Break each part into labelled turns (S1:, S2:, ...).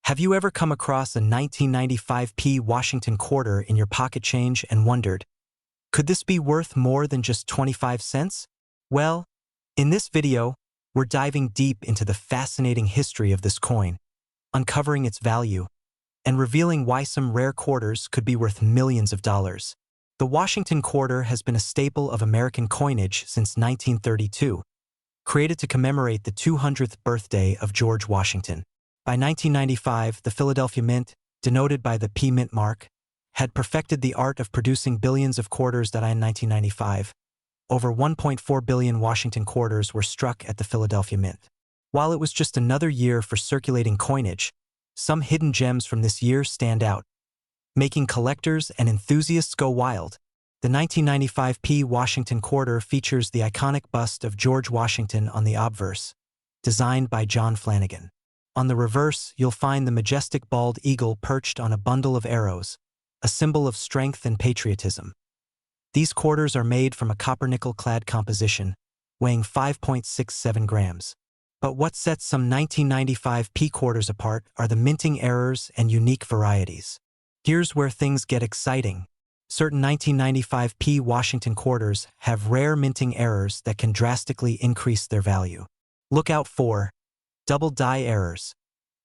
S1: Have you ever come across a 1995p Washington quarter in your pocket change and wondered, could this be worth more than just 25 cents? Well, in this video, we're diving deep into the fascinating history of this coin, uncovering its value, and revealing why some rare quarters could be worth millions of dollars. The Washington quarter has been a staple of American coinage since 1932, created to commemorate the 200th birthday of George Washington. By 1995, the Philadelphia Mint, denoted by the P Mint mark, had perfected the art of producing billions of quarters. In 1995, over 1.4 billion Washington quarters were struck at the Philadelphia Mint. While it was just another year for circulating coinage, some hidden gems from this year stand out, making collectors and enthusiasts go wild. The 1995p Washington quarter features the iconic bust of George Washington on the obverse, designed by John Flanagan. On the reverse, you'll find the majestic bald eagle perched on a bundle of arrows, a symbol of strength and patriotism. These quarters are made from a copper-nickel-clad composition, weighing 5.67 grams. But what sets some 1995p quarters apart are the minting errors and unique varieties. Here's where things get exciting. Certain 1995p Washington quarters have rare minting errors that can drastically increase their value. Look out for double die errors.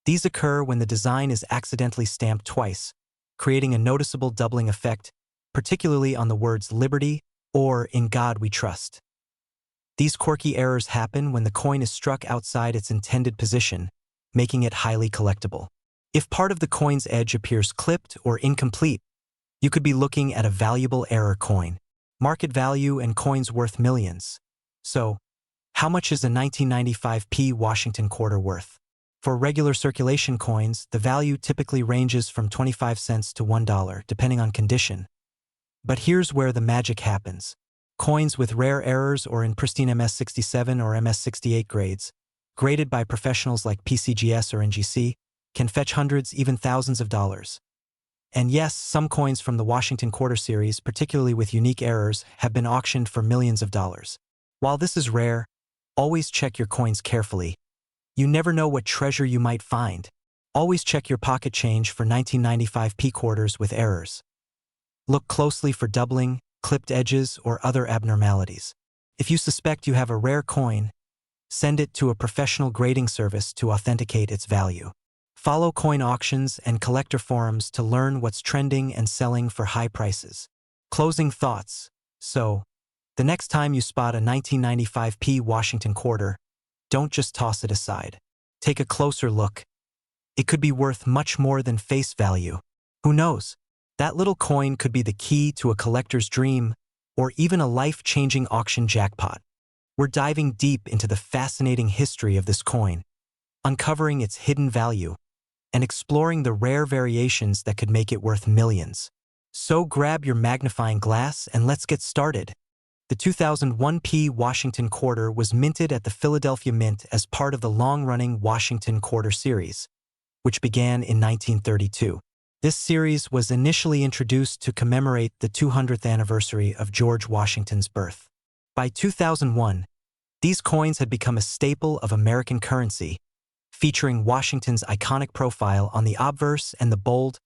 S1: These occur when the design is accidentally stamped twice, creating a noticeable doubling effect, particularly on the words Liberty or In God We Trust. These quirky errors happen when the coin is struck outside its intended position, making it highly collectible. If part of the coin's edge appears clipped or incomplete, you could be looking at a valuable error coin. Market value and coins worth millions. So, how much is a 1995p Washington quarter worth? For regular circulation coins, the value typically ranges from 25 cents to $1, depending on condition. But here's where the magic happens. Coins with rare errors or in pristine MS67 or MS68 grades, graded by professionals like PCGS or NGC, can fetch hundreds, even thousands of dollars. And yes, some coins from the Washington quarter series, particularly with unique errors, have been auctioned for millions of dollars. While this is rare, always check your coins carefully. You never know what treasure you might find. Always check your pocket change for 1995p quarters with errors. Look closely for doubling, clipped edges, or other abnormalities. If you suspect you have a rare coin, send it to a professional grading service to authenticate its value. Follow coin auctions and collector forums to learn what's trending and selling for high prices. Closing thoughts. So, the next time you spot a 1995p Washington quarter, don't just toss it aside. Take a closer look. It could be worth much more than face value. Who knows? That little coin could be the key to a collector's dream or even a life-changing auction jackpot. We're diving deep into the fascinating history of this coin, uncovering its hidden value, and exploring the rare variations that could make it worth millions. So grab your magnifying glass and let's get started. The 2001p Washington quarter was minted at the Philadelphia Mint as part of the long-running Washington quarter series, which began in 1932. This series was initially introduced to commemorate the 200th anniversary of George Washington's birth. By 2001, these coins had become a staple of American currency, featuring Washington's iconic profile on the obverse and the bold,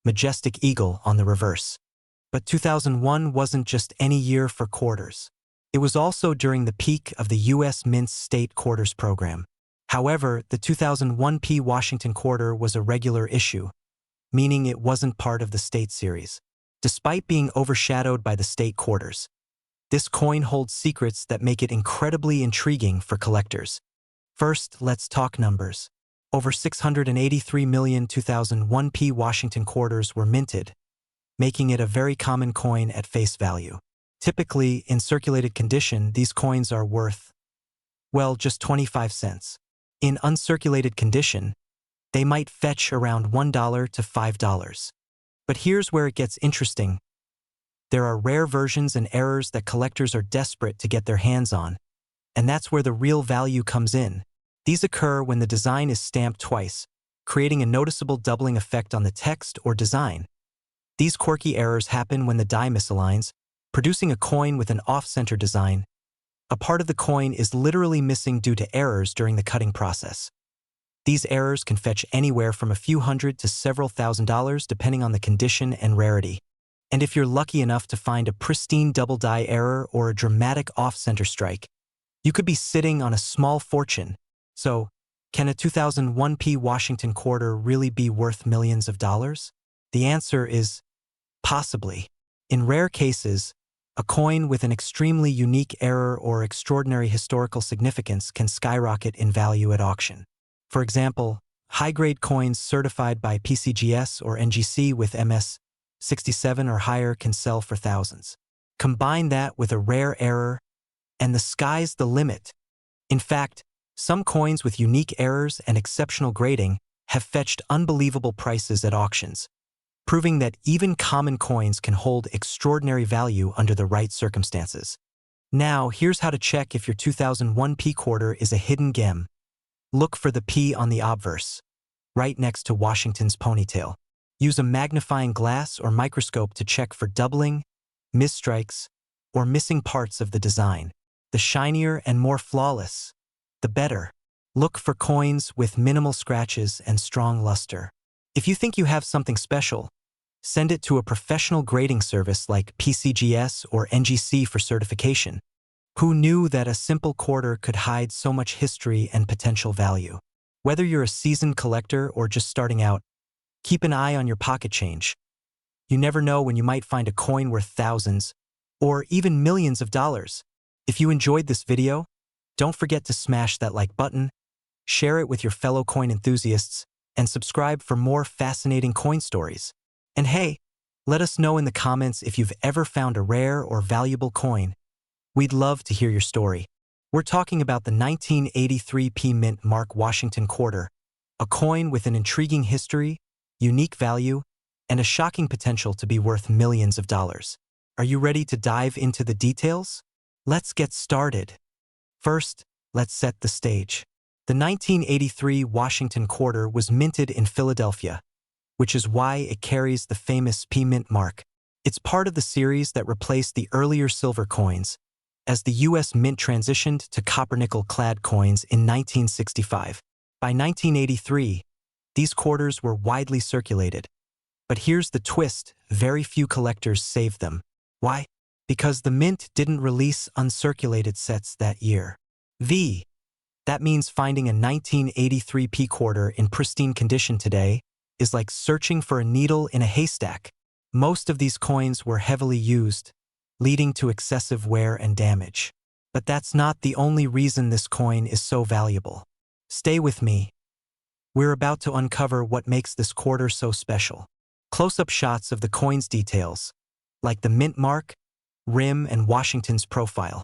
S1: majestic eagle on the reverse. But 2001 wasn't just any year for quarters. It was also during the peak of the U.S. Mint's state quarters program. However, the 2001p Washington quarter was a regular issue, meaning it wasn't part of the state series. Despite being overshadowed by the state quarters, this coin holds secrets that make it incredibly intriguing for collectors. First, let's talk numbers. Over 683 million 2001p Washington quarters were minted, making it a very common coin at face value. Typically, in circulated condition, these coins are worth, well, just 25 cents. In uncirculated condition, they might fetch around $1 to $5. But here's where it gets interesting. There are rare versions and errors that collectors are desperate to get their hands on, and that's where the real value comes in. These occur when the design is stamped twice, creating a noticeable doubling effect on the text or design. These quirky errors happen when the die misaligns, producing a coin with an off-center design. A part of the coin is literally missing due to errors during the cutting process. These errors can fetch anywhere from a few hundred to several $1,000s depending on the condition and rarity. And if you're lucky enough to find a pristine double die error or a dramatic off-center strike, you could be sitting on a small fortune. So, can a 2001p Washington quarter really be worth millions of dollars? The answer is possibly. In rare cases, a coin with an extremely unique error or extraordinary historical significance can skyrocket in value at auction. For example, high-grade coins certified by PCGS or NGC with MS67 or higher can sell for thousands. Combine that with a rare error, and the sky's the limit. In fact, some coins with unique errors and exceptional grading have fetched unbelievable prices at auctions, proving that even common coins can hold extraordinary value under the right circumstances. Now, here's how to check if your 2001p quarter is a hidden gem. Look for the P on the obverse, right next to Washington's ponytail. Use a magnifying glass or microscope to check for doubling, misstrikes, or missing parts of the design. The shinier and more flawless, the better. Look for coins with minimal scratches and strong luster. If you think you have something special, send it to a professional grading service like PCGS or NGC for certification. Who knew that a simple quarter could hide so much history and potential value? Whether you're a seasoned collector or just starting out, keep an eye on your pocket change. You never know when you might find a coin worth thousands or even millions of dollars. If you enjoyed this video, don't forget to smash that like button, share it with your fellow coin enthusiasts, and subscribe for more fascinating coin stories. And hey, let us know in the comments if you've ever found a rare or valuable coin. We'd love to hear your story. We're talking about the 1983p Mint Mark Washington quarter, a coin with an intriguing history, unique value, and a shocking potential to be worth millions of dollars. Are you ready to dive into the details? Let's get started. First, let's set the stage. The 1983 Washington quarter was minted in Philadelphia, which is why it carries the famous P Mint mark. It's part of the series that replaced the earlier silver coins, as the U.S. Mint transitioned to copper-nickel-clad coins in 1965. By 1983, these quarters were widely circulated. But here's the twist: very few collectors saved them. Why? Because the Mint didn't release uncirculated sets that year. That means finding a 1983p quarter in pristine condition today is like searching for a needle in a haystack. Most of these coins were heavily used, leading to excessive wear and damage. But that's not the only reason this coin is so valuable. Stay with me. We're about to uncover what makes this quarter so special. Close-up shots of the coin's details, like the mint mark, rim, and Washington's profile.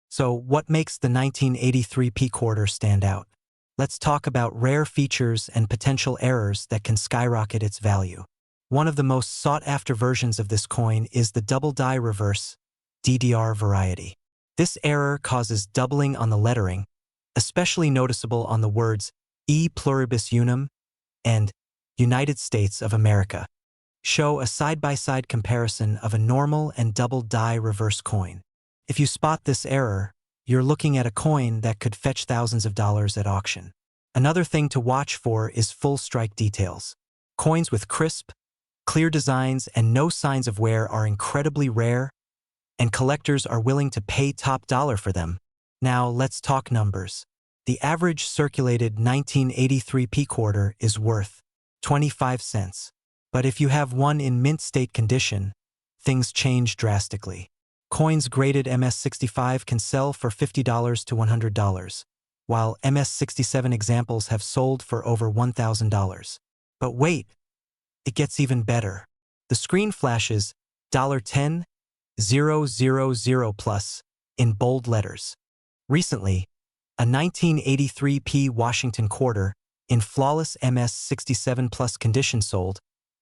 S1: So, what makes the 1983p quarter stand out? Let's talk about rare features and potential errors that can skyrocket its value. One of the most sought-after versions of this coin is the double die reverse, DDR variety. This error causes doubling on the lettering, especially noticeable on the words E pluribus unum and United States of America. Show a side-by-side comparison of a normal and double die reverse coin. If you spot this error, you're looking at a coin that could fetch thousands of dollars at auction. Another thing to watch for is full strike details. Coins with crisp, clear designs and no signs of wear are incredibly rare, and collectors are willing to pay top dollar for them. Now let's talk numbers. The average circulated 1983p quarter is worth 25 cents. But if you have one in mint state condition, things change drastically. Coins graded MS65 can sell for $50 to $100, while MS67 examples have sold for over $1,000. But wait, it gets even better. The screen flashes $10,000 plus in bold letters. Recently, a 1983p Washington quarter in flawless MS67 plus condition sold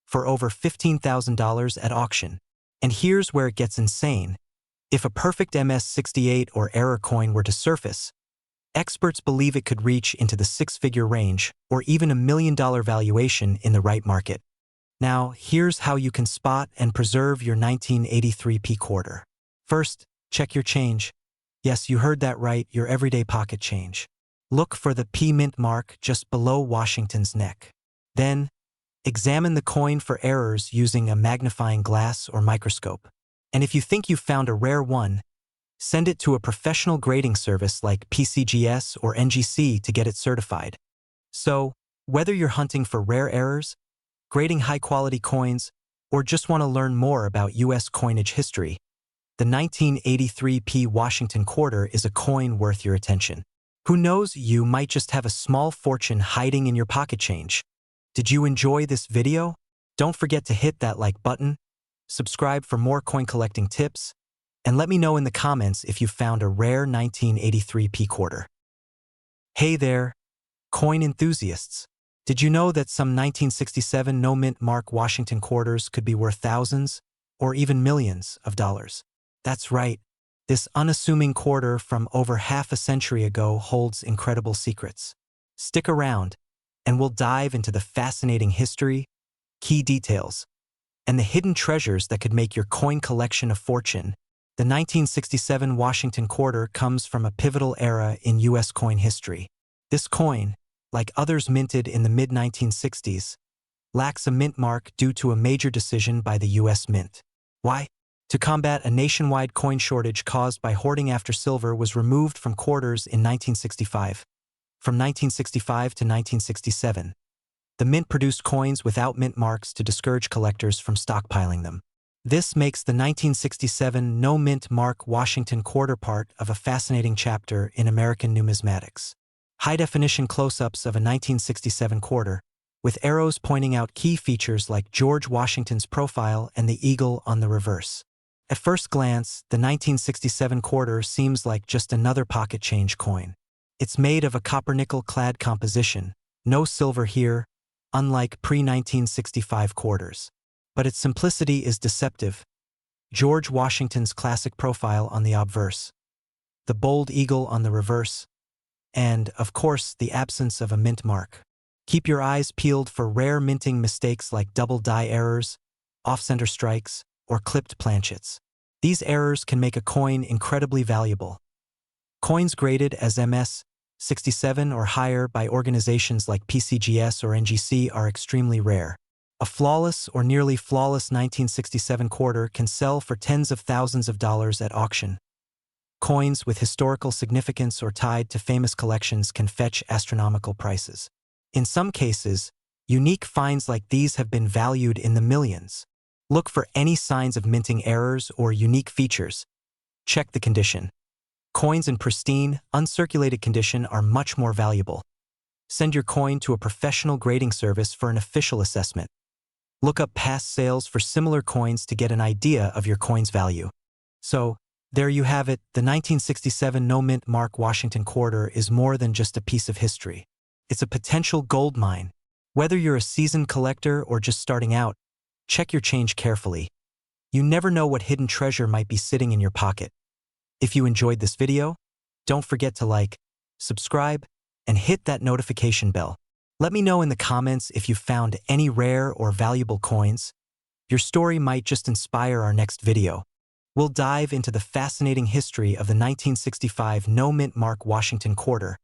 S1: for over $15,000 at auction. And here's where it gets insane. If a perfect MS68 or error coin were to surface, experts believe it could reach into the six-figure range or even $1 million valuation in the right market. Now, here's how you can spot and preserve your 1983p quarter. First, check your change. Yes, you heard that right, your everyday pocket change. Look for the P mint mark just below Washington's neck. Then, examine the coin for errors using a magnifying glass or microscope. And if you think you've found a rare one, send it to a professional grading service like PCGS or NGC to get it certified. So, whether you're hunting for rare errors, grading high-quality coins, or just want to learn more about U.S. coinage history, the 1983 P Washington quarter is a coin worth your attention. Who knows, you might just have a small fortune hiding in your pocket change. Did you enjoy this video? Don't forget to hit that like button, subscribe for more coin collecting tips, and let me know in the comments if you found a rare 1983 P quarter. Hey there, coin enthusiasts. Did you know that some 1967 no-mint mark Washington quarters could be worth thousands or even millions of dollars? That's right. This unassuming quarter from over half a century ago holds incredible secrets. Stick around, and we'll dive into the fascinating history, key details, and the hidden treasures that could make your coin collection a fortune. The 1967 Washington quarter comes from a pivotal era in U.S. coin history. This coin, like others minted in the mid-1960s, lacks a mint mark due to a major decision by the U.S. Mint. Why? To combat a nationwide coin shortage caused by hoarding after silver was removed from quarters in 1965. From 1965 to 1967, the mint produced coins without mint marks to discourage collectors from stockpiling them. This makes the 1967 no-mint mark Washington quarter part of a fascinating chapter in American numismatics. High-definition close-ups of a 1967 quarter, with arrows pointing out key features like George Washington's profile and the eagle on the reverse. At first glance, the 1967 quarter seems like just another pocket change coin. It's made of a copper-nickel-clad composition, no silver here, unlike pre-1965 quarters. But its simplicity is deceptive. George Washington's classic profile on the obverse, the bold eagle on the reverse, and, of course, the absence of a mint mark. Keep your eyes peeled for rare minting mistakes like double die errors, off-center strikes, or clipped planchets. These errors can make a coin incredibly valuable. Coins graded as MS 67 or higher by organizations like PCGS or NGC are extremely rare. A flawless or nearly flawless 1967 quarter can sell for tens of thousands of dollars at auction. Coins with historical significance or tied to famous collections can fetch astronomical prices. In some cases, unique finds like these have been valued in the millions. Look for any signs of minting errors or unique features. Check the condition. Coins in pristine, uncirculated condition are much more valuable. Send your coin to a professional grading service for an official assessment. Look up past sales for similar coins to get an idea of your coin's value. So, there you have it, the 1967 no-mint mark Washington quarter is more than just a piece of history. It's a potential gold mine. Whether you're a seasoned collector or just starting out, check your change carefully. You never know what hidden treasure might be sitting in your pocket. If you enjoyed this video, don't forget to like, subscribe, and hit that notification bell. Let me know in the comments if you found any rare or valuable coins. Your story might just inspire our next video. We'll dive into the fascinating history of the 1965 no-mint mark Washington quarter,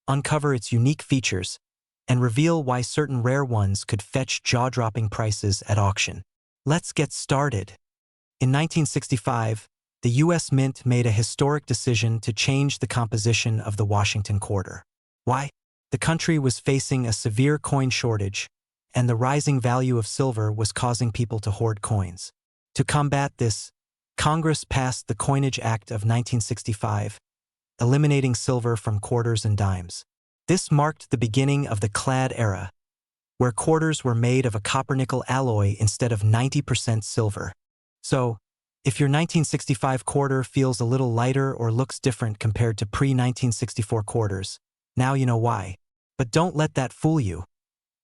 S1: uncover its unique features, and reveal why certain rare ones could fetch jaw-dropping prices at auction. Let's get started. In 1965, the U.S. Mint made a historic decision to change the composition of the Washington quarter. Why? The country was facing a severe coin shortage, and the rising value of silver was causing people to hoard coins. To combat this, Congress passed the Coinage Act of 1965, eliminating silver from quarters and dimes. This marked the beginning of the clad era, where quarters were made of a copper-nickel alloy instead of 90% silver. So, if your 1965 quarter feels a little lighter or looks different compared to pre-1964 quarters, now you know why. But don't let that fool you.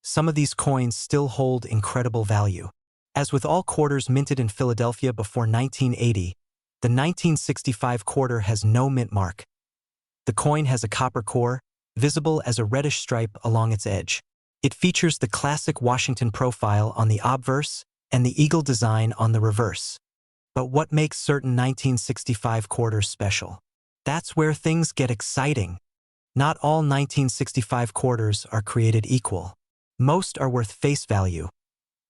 S1: Some of these coins still hold incredible value. As with all quarters minted in Philadelphia before 1980, the 1965 quarter has no mint mark. The coin has a copper core, visible as a reddish stripe along its edge. It features the classic Washington profile on the obverse and the eagle design on the reverse. But what makes certain 1965 quarters special? That's where things get exciting. Not all 1965 quarters are created equal. Most are worth face value,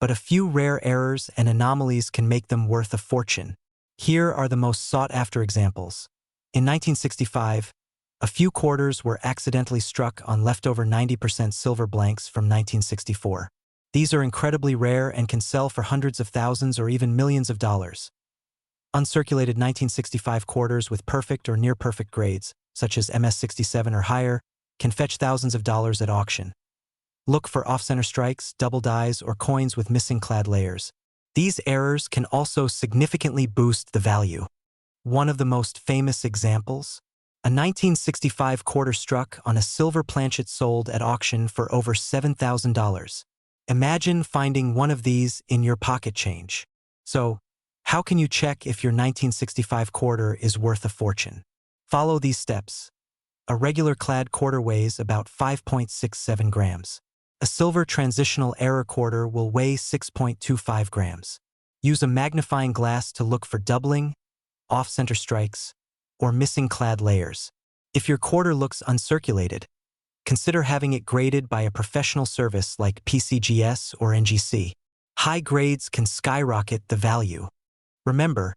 S1: but a few rare errors and anomalies can make them worth a fortune. Here are the most sought-after examples. In 1965, a few quarters were accidentally struck on leftover 90% silver blanks from 1964. These are incredibly rare and can sell for hundreds of thousands or even millions of dollars. Uncirculated 1965 quarters with perfect or near-perfect grades, such as MS-67 or higher, can fetch thousands of dollars at auction. Look for off-center strikes, double dies, or coins with missing clad layers. These errors can also significantly boost the value. One of the most famous examples? A 1965 quarter struck on a silver planchet sold at auction for over $7,000. Imagine finding one of these in your pocket change. So, how can you check if your 1965 quarter is worth a fortune? Follow these steps. A regular clad quarter weighs about 5.67 grams. A silver transitional error quarter will weigh 6.25 grams. Use a magnifying glass to look for doubling, off-center strikes, or missing clad layers. If your quarter looks uncirculated, consider having it graded by a professional service like PCGS or NGC. High grades can skyrocket the value. Remember,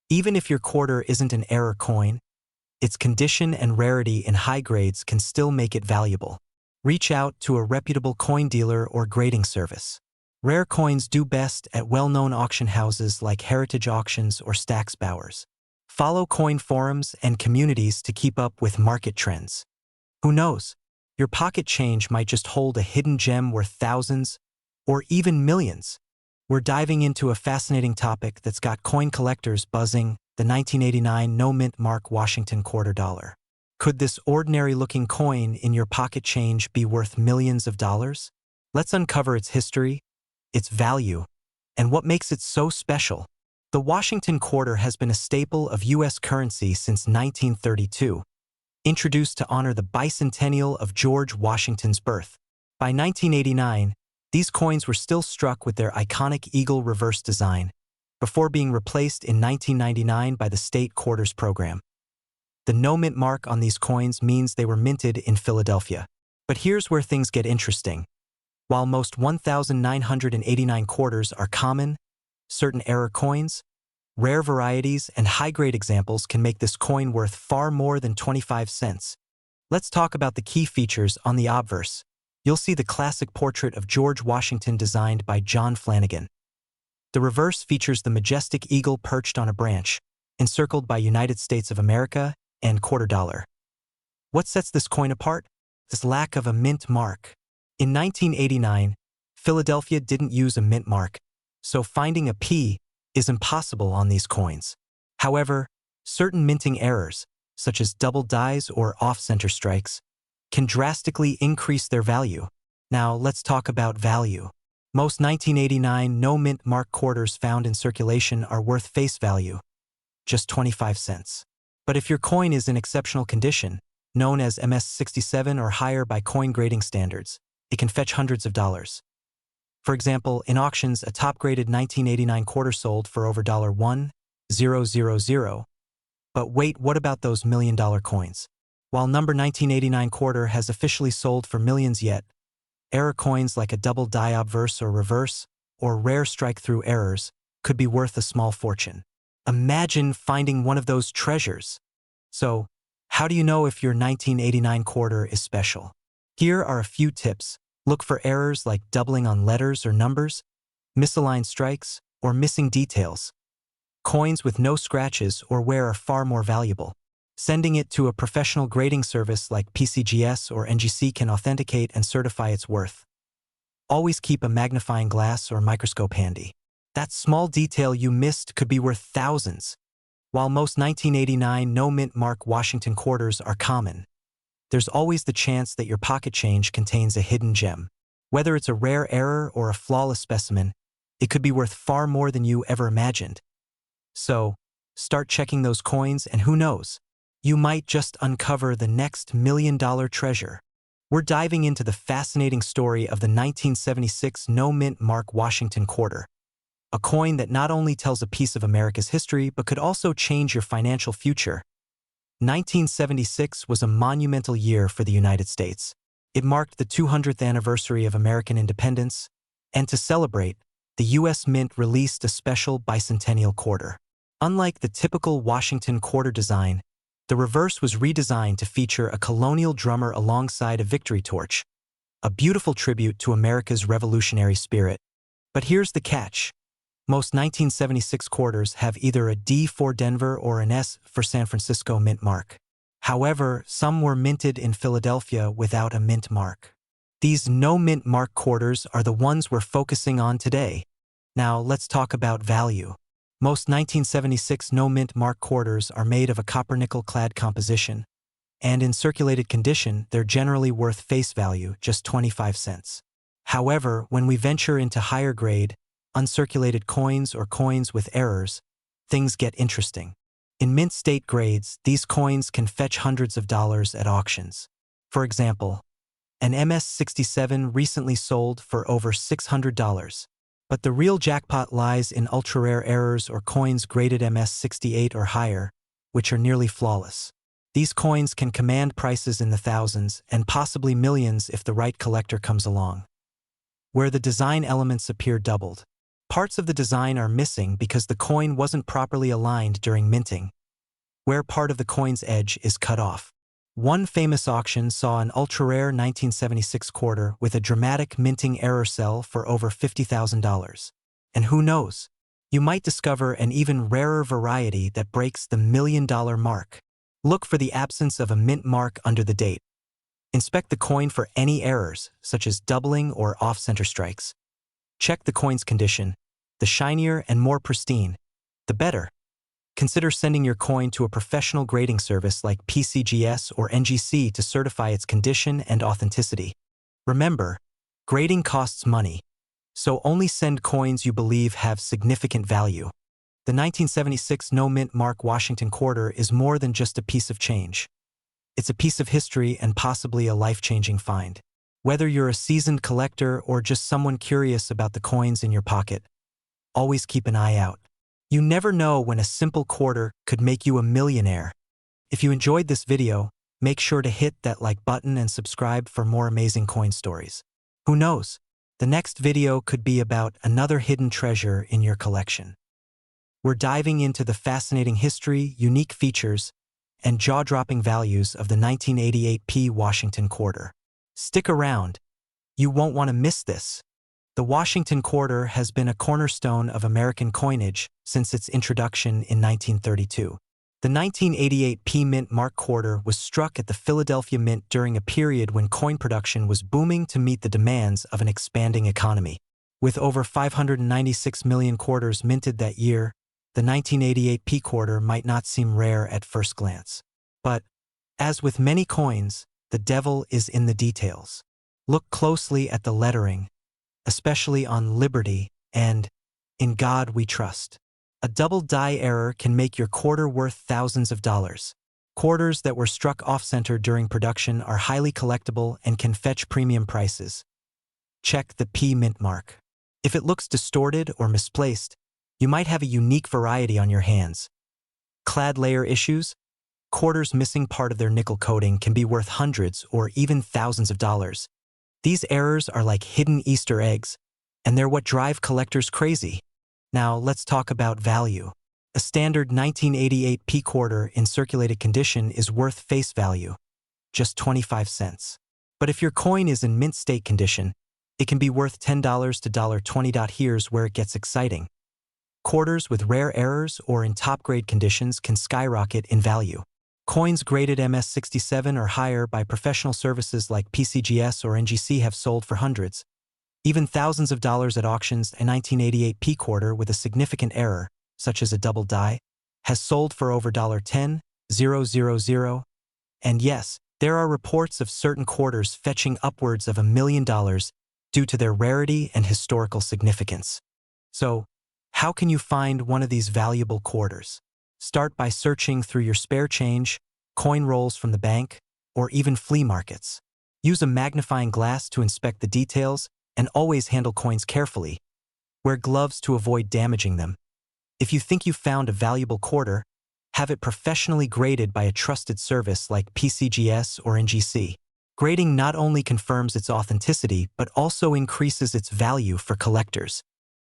S1: even if your quarter isn't an error coin, its condition and rarity in high grades can still make it valuable. Reach out to a reputable coin dealer or grading service. Rare coins do best at well-known auction houses like Heritage Auctions or Stack's Bowers. Follow coin forums and communities to keep up with market trends. Who knows? Your pocket change might just hold a hidden gem worth thousands or even millions. We're diving into a fascinating topic that's got coin collectors buzzing: the 1989 no-mint mark Washington quarter dollar. Could this ordinary-looking coin in your pocket change be worth millions of dollars? Let's uncover its history, its value, and what makes it so special. The Washington quarter has been a staple of U.S. currency since 1932, introduced to honor the bicentennial of George Washington's birth. By 1989, these coins were still struck with their iconic eagle reverse design, before being replaced in 1999 by the state quarters program. The no-mint mark on these coins means they were minted in Philadelphia. But here's where things get interesting. While most 1,989 quarters are common, certain error coins, rare varieties, and high-grade examples can make this coin worth far more than 25 cents. Let's talk about the key features on the obverse. You'll see the classic portrait of George Washington designed by John Flanagan. The reverse features the majestic eagle perched on a branch, encircled by United States of America and quarter dollar. What sets this coin apart? This lack of a mint mark. In 1989, Philadelphia didn't use a mint mark, so finding a P is impossible on these coins. However, certain minting errors, such as double dies or off-center strikes, can drastically increase their value. Now, let's talk about value. Most 1989 no-mint mark quarters found in circulation are worth face value, just 25 cents. But if your coin is in exceptional condition, known as MS-67 or higher by coin grading standards, it can fetch hundreds of dollars. For example, in auctions, a top-graded 1989 quarter sold for over $1,000. But wait, what about those million-dollar coins? While number 1989 quarter has officially sold for millions yet, error coins like a double die obverse or reverse, or rare strike-through errors, could be worth a small fortune. Imagine finding one of those treasures. So, how do you know if your 1989 quarter is special? Here are a few tips. Look for errors like doubling on letters or numbers, misaligned strikes, or missing details. Coins with no scratches or wear are far more valuable. Sending it to a professional grading service like PCGS or NGC can authenticate and certify its worth. Always keep a magnifying glass or microscope handy. That small detail you missed could be worth thousands. While most 1989 no-mint mark Washington quarters are common, there's always the chance that your pocket change contains a hidden gem. Whether it's a rare error or a flawless specimen, it could be worth far more than you ever imagined. So, start checking those coins, and who knows, you might just uncover the next million-dollar treasure. We're diving into the fascinating story of the 1976 no-mint mark Washington quarter, a coin that not only tells a piece of America's history but could also change your financial future. 1976 was a monumental year for the United States. It marked the 200th anniversary of American independence, and to celebrate, the U.S. Mint released a special bicentennial quarter. Unlike the typical Washington quarter design, the reverse was redesigned to feature a colonial drummer alongside a victory torch, a beautiful tribute to America's revolutionary spirit. But here's the catch. Most 1976 quarters have either a D for Denver or an S for San Francisco mint mark. However, some were minted in Philadelphia without a mint mark. These no mint mark quarters are the ones we're focusing on today. Now let's talk about value. Most 1976 no mint mark quarters are made of a copper-nickel clad composition, and in circulated condition, they're generally worth face value, just 25 cents. However, when we venture into higher grade, uncirculated coins or coins with errors, things get interesting. In mint state grades, these coins can fetch hundreds of dollars at auctions. For example, an MS-67 recently sold for over $600. But the real jackpot lies in ultra-rare errors or coins graded MS-68 or higher, which are nearly flawless. These coins can command prices in the thousands and possibly millions if the right collector comes along. Where the design elements appear doubled. Parts of the design are missing because the coin wasn't properly aligned during minting, where part of the coin's edge is cut off. One famous auction saw an ultra-rare 1976 quarter with a dramatic minting error sell for over $50,000. And who knows? You might discover an even rarer variety that breaks the $1 million mark. Look for the absence of a mint mark under the date. Inspect the coin for any errors, such as doubling or off-center strikes. Check the coin's condition. The shinier and more pristine, the better. Consider sending your coin to a professional grading service like PCGS or NGC to certify its condition and authenticity. Remember, grading costs money, so only send coins you believe have significant value. The 1976 no mint mark Washington quarter is more than just a piece of change. It's a piece of history and possibly a life-changing find. Whether you're a seasoned collector or just someone curious about the coins in your pocket, always keep an eye out. You never know when a simple quarter could make you a millionaire. If you enjoyed this video, make sure to hit that like button and subscribe for more amazing coin stories. Who knows? The next video could be about another hidden treasure in your collection. We're diving into the fascinating history, unique features, and jaw-dropping values of the 1988 Washington quarter. Stick around. You won't want to miss this. The Washington quarter has been a cornerstone of American coinage since its introduction in 1932. The 1988 mint mark quarter was struck at the Philadelphia Mint during a period when coin production was booming to meet the demands of an expanding economy. With over 596 million quarters minted that year, the 1988 quarter might not seem rare at first glance. But, as with many coins, the devil is in the details. Look closely at the lettering, especially on Liberty and In God We Trust. A double die error can make your quarter worth thousands of dollars. Quarters that were struck off-center during production are highly collectible and can fetch premium prices. Check the P mint mark. If it looks distorted or misplaced, you might have a unique variety on your hands. Clad layer issues? Quarters missing part of their nickel coating can be worth hundreds or even thousands of dollars. These errors are like hidden Easter eggs, and they're what drive collectors crazy. Now let's talk about value. A standard 1988 quarter in circulated condition is worth face value, just 25 cents. But if your coin is in mint state condition, it can be worth $10 to $20. Here's where it gets exciting. Quarters with rare errors or in top-grade conditions can skyrocket in value. Coins graded MS-67 or higher by professional services like PCGS or NGC have sold for hundreds, even thousands of dollars at auctions. A 1988 quarter with a significant error, such as a double die, has sold for over $10,000. And yes, there are reports of certain quarters fetching upwards of $1 million due to their rarity and historical significance. So, how can you find one of these valuable quarters? Start by searching through your spare change, coin rolls from the bank, or even flea markets. Use a magnifying glass to inspect the details and always handle coins carefully. Wear gloves to avoid damaging them. If you think you found a valuable quarter, have it professionally graded by a trusted service like PCGS or NGC. Grading not only confirms its authenticity, but also increases its value for collectors.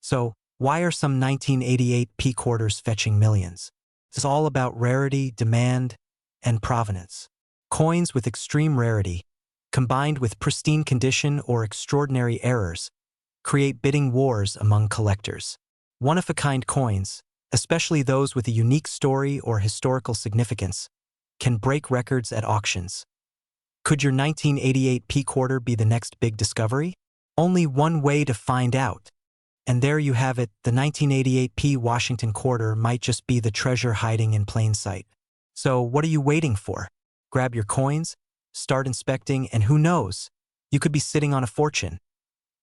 S1: So, why are some 1988 P quarters fetching millions? It's all about rarity, demand, and provenance. Coins with extreme rarity, combined with pristine condition or extraordinary errors, create bidding wars among collectors. One-of-a-kind coins, especially those with a unique story or historical significance, can break records at auctions. Could your 1988 P quarter be the next big discovery? Only one way to find out. And there you have it, the 1988 P Washington quarter might just be the treasure hiding in plain sight. So what are you waiting for? Grab your coins, start inspecting, and who knows, you could be sitting on a fortune.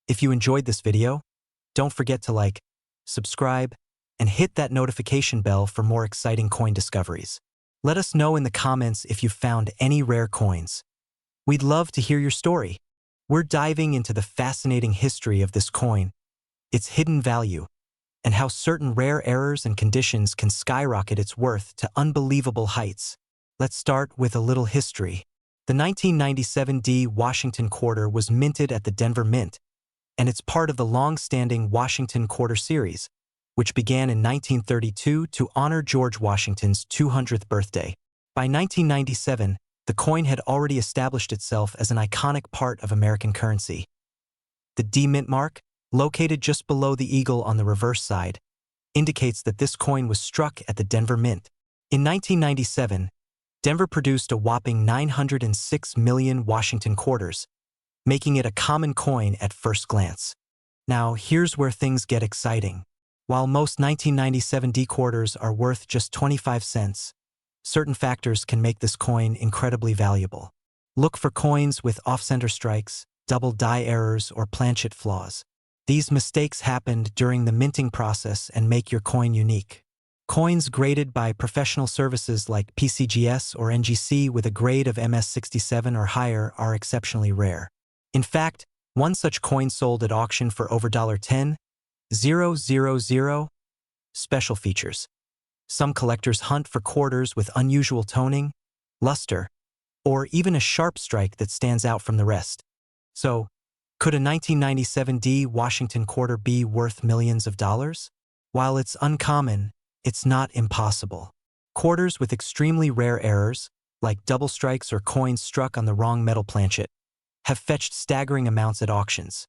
S1: If you enjoyed this video, don't forget to like, subscribe, and hit that notification bell for more exciting coin discoveries. Let us know in the comments if you found any rare coins. We'd love to hear your story. We're diving into the fascinating history of this coin, its hidden value, and how certain rare errors and conditions can skyrocket its worth to unbelievable heights. Let's start with a little history. The 1997 D Washington quarter was minted at the Denver Mint, and it's part of the long-standing Washington Quarter series, which began in 1932 to honor George Washington's 200th birthday. By 1997, the coin had already established itself as an iconic part of American currency. The D Mint mark, located just below the eagle on the reverse side, indicates that this coin was struck at the Denver Mint. In 1997, Denver produced a whopping 906 million Washington quarters, making it a common coin at first glance. Now, here's where things get exciting. While most 1997 D quarters are worth just 25 cents, certain factors can make this coin incredibly valuable. Look for coins with off-center strikes, double die errors, or planchet flaws. These mistakes happened during the minting process and make your coin unique. Coins graded by professional services like PCGS or NGC with a grade of MS67 or higher are exceptionally rare. In fact, one such coin sold at auction for over $10,000. Special features. Some collectors hunt for quarters with unusual toning, luster, or even a sharp strike that stands out from the rest. So, could a 1997 D Washington quarter be worth millions of dollars? While it's uncommon, it's not impossible. Quarters with extremely rare errors, like double strikes or coins struck on the wrong metal planchet, have fetched staggering amounts at auctions.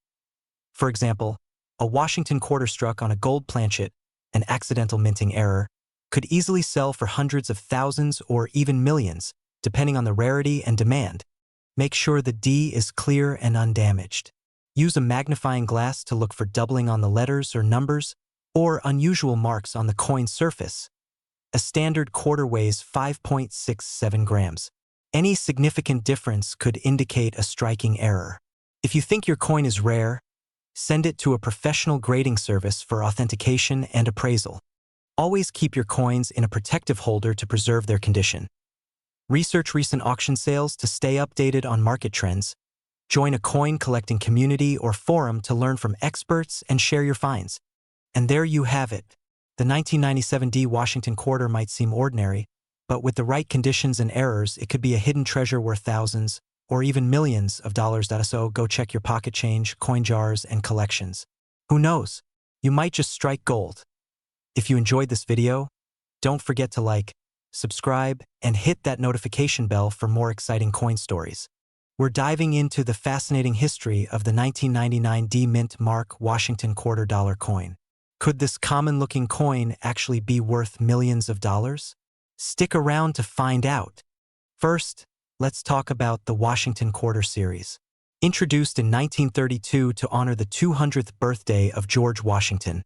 S1: For example, a Washington quarter struck on a gold planchet, an accidental minting error, could easily sell for hundreds of thousands or even millions, depending on the rarity and demand. Make sure the D is clear and undamaged. Use a magnifying glass to look for doubling on the letters or numbers, or unusual marks on the coin's surface. A standard quarter weighs 5.67 grams. Any significant difference could indicate a striking error. If you think your coin is rare, send it to a professional grading service for authentication and appraisal. Always keep your coins in a protective holder to preserve their condition. Research recent auction sales to stay updated on market trends. Join a coin collecting community or forum to learn from experts and share your finds. And there you have it. The 1997 D Washington quarter might seem ordinary, but with the right conditions and errors, it could be a hidden treasure worth thousands or even millions of dollars. So go check your pocket change, coin jars, and collections. Who knows? You might just strike gold. If you enjoyed this video, don't forget to like, subscribe, and hit that notification bell for more exciting coin stories. We're diving into the fascinating history of the 1999 D Mint mark Washington quarter dollar coin. Could this common-looking coin actually be worth millions of dollars? Stick around to find out. First, let's talk about the Washington Quarter series. Introduced in 1932 to honor the 200th birthday of George Washington,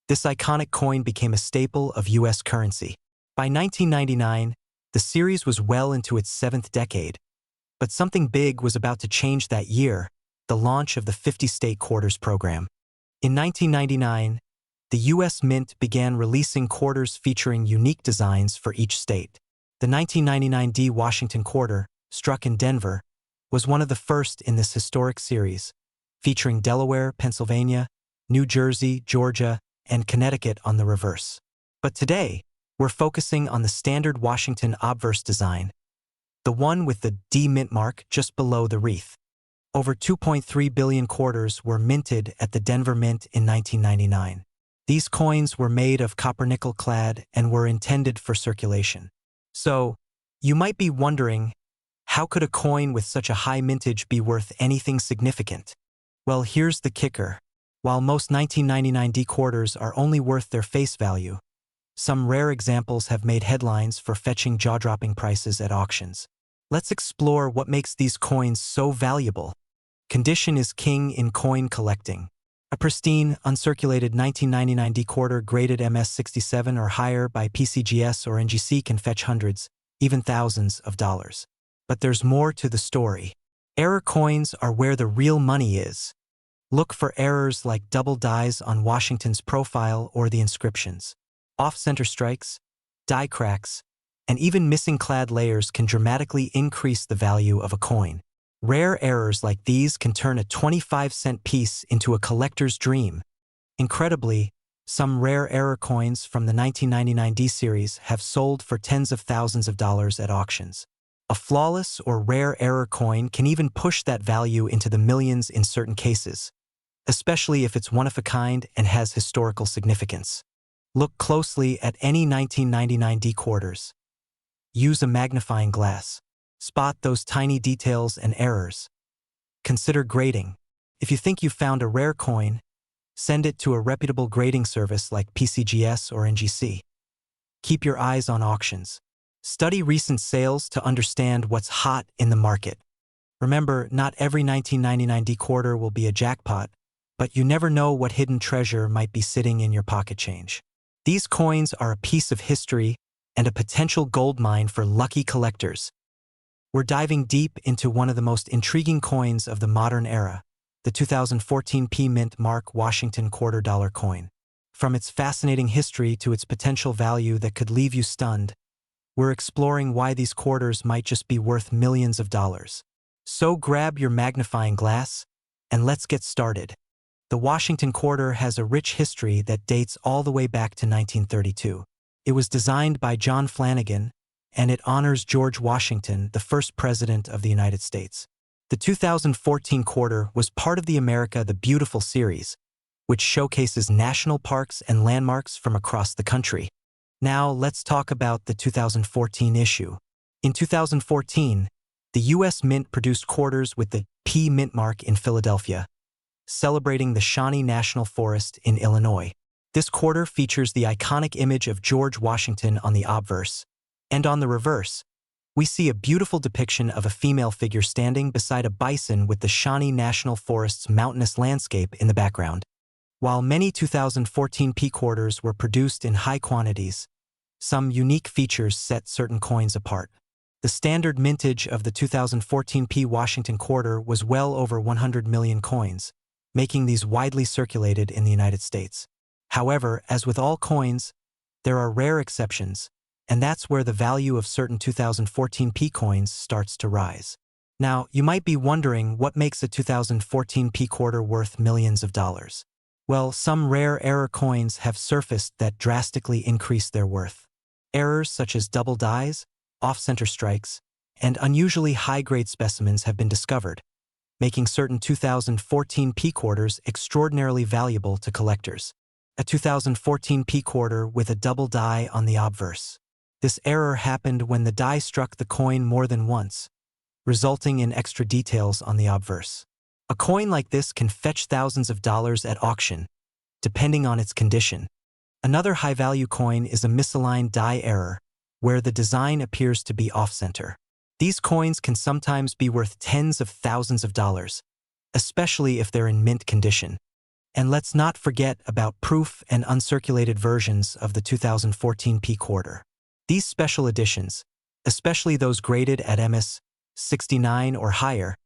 S1: this iconic coin became a staple of U.S. currency. By 1999, the series was well into its 7th decade, but something big was about to change that year, the launch of the 50-state quarters program. In 1999, the U.S. Mint began releasing quarters featuring unique designs for each state. The 1999 D Washington quarter, struck in Denver, was one of the first in this historic series, featuring Delaware, Pennsylvania, New Jersey, Georgia, and Connecticut on the reverse. But today, we're focusing on the standard Washington obverse design, the one with the D mint mark just below the wreath. Over 2.3 billion quarters were minted at the Denver Mint in 1999. These coins were made of copper-nickel clad and were intended for circulation. So, you might be wondering, how could a coin with such a high mintage be worth anything significant? Well, here's the kicker. While most 1999 D quarters are only worth their face value, some rare examples have made headlines for fetching jaw-dropping prices at auctions. Let's explore what makes these coins so valuable. Condition is king in coin collecting. A pristine, uncirculated 1999 D quarter graded MS67 or higher by PCGS or NGC can fetch hundreds, even thousands of dollars. But there's more to the story. Error coins are where the real money is. Look for errors like double dies on Washington's profile or the inscriptions. Off-center strikes, die cracks, and even missing clad layers can dramatically increase the value of a coin. Rare errors like these can turn a 25-cent piece into a collector's dream. Incredibly, some rare error coins from the 1999 D series have sold for tens of thousands of dollars at auctions. A flawless or rare error coin can even push that value into the millions in certain cases, especially if it's one of a kind and has historical significance. Look closely at any 1999 D quarters. Use a magnifying glass. Spot those tiny details and errors. Consider grading. If you think you've found a rare coin, send it to a reputable grading service like PCGS or NGC. Keep your eyes on auctions. Study recent sales to understand what's hot in the market. Remember, not every 1999 D quarter will be a jackpot, but you never know what hidden treasure might be sitting in your pocket change. These coins are a piece of history and a potential goldmine for lucky collectors. We're diving deep into one of the most intriguing coins of the modern era, the 2014 P Mint Mark Washington $quarter coin. From its fascinating history to its potential value that could leave you stunned, we're exploring why these quarters might just be worth millions of dollars. So grab your magnifying glass, and let's get started. The Washington quarter has a rich history that dates all the way back to 1932. It was designed by John Flanagan, and it honors George Washington, the first president of the United States. The 2014 quarter was part of the America the Beautiful series, which showcases national parks and landmarks from across the country. Now let's talk about the 2014 issue. In 2014, the U.S. Mint produced quarters with the P Mint mark in Philadelphia, celebrating the Shawnee National Forest in Illinois. This quarter features the iconic image of George Washington on the obverse, and on the reverse, we see a beautiful depiction of a female figure standing beside a bison with the Shawnee National Forest's mountainous landscape in the background. While many 2014 P quarters were produced in high quantities, some unique features set certain coins apart. The standard mintage of the 2014 P Washington quarter was well over 100 million coins, making these widely circulated in the United States. However, as with all coins, there are rare exceptions, and that's where the value of certain 2014 P coins starts to rise. Now, you might be wondering what makes a 2014 P quarter worth millions of dollars. Well, some rare error coins have surfaced that drastically increase their worth. Errors such as double dies, off-center strikes, and unusually high-grade specimens have been discovered, making certain 2014 P quarters extraordinarily valuable to collectors. A 2014 P quarter with a double die on the obverse. This error happened when the die struck the coin more than once, resulting in extra details on the obverse. A coin like this can fetch thousands of dollars at auction, depending on its condition. Another high-value coin is a misaligned die error, where the design appears to be off-center. These coins can sometimes be worth tens of thousands of dollars, especially if they're in mint condition. And let's not forget about proof and uncirculated versions of the 2014 P quarter. These special editions, especially those graded at MS69 or higher,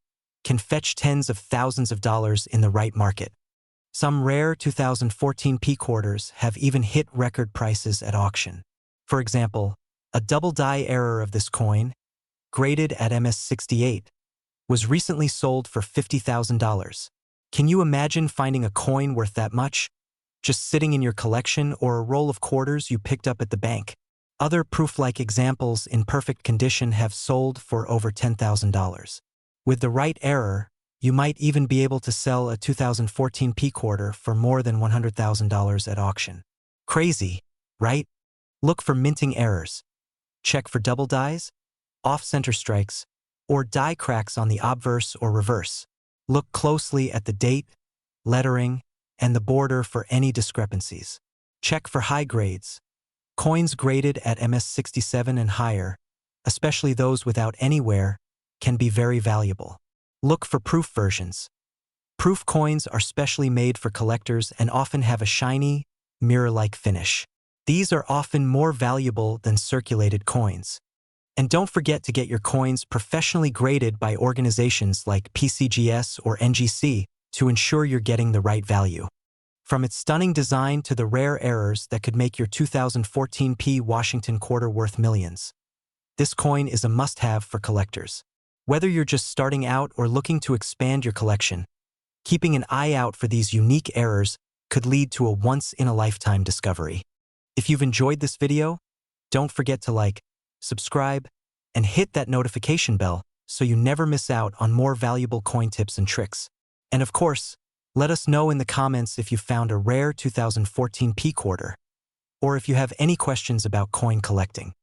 S1: can fetch tens of thousands of dollars in the right market. Some rare 2014 P quarters have even hit record prices at auction. For example, a double die error of this coin, graded at MS68, was recently sold for $50,000. Can you imagine finding a coin worth that much, just sitting in your collection or a roll of quarters you picked up at the bank? Other proof-like examples in perfect condition have sold for over $10,000. With the right error, you might even be able to sell a 2014 P quarter for more than $100,000 at auction. Crazy, right? Look for minting errors. Check for double dies, off-center strikes, or die cracks on the obverse or reverse. Look closely at the date, lettering, and the border for any discrepancies. Check for high grades. Coins graded at MS67 and higher, especially those without any wear, can be very valuable. Look for proof versions. Proof coins are specially made for collectors and often have a shiny, mirror-like finish. These are often more valuable than circulated coins. And don't forget to get your coins professionally graded by organizations like PCGS or NGC to ensure you're getting the right value. From its stunning design to the rare errors that could make your 2014 P Washington quarter worth millions, this coin is a must-have for collectors. Whether you're just starting out or looking to expand your collection, keeping an eye out for these unique errors could lead to a once-in-a-lifetime discovery. If you've enjoyed this video, don't forget to like, subscribe, and hit that notification bell so you never miss out on more valuable coin tips and tricks. And of course, let us know in the comments if you found a rare 2014 P quarter, or if you have any questions about coin collecting.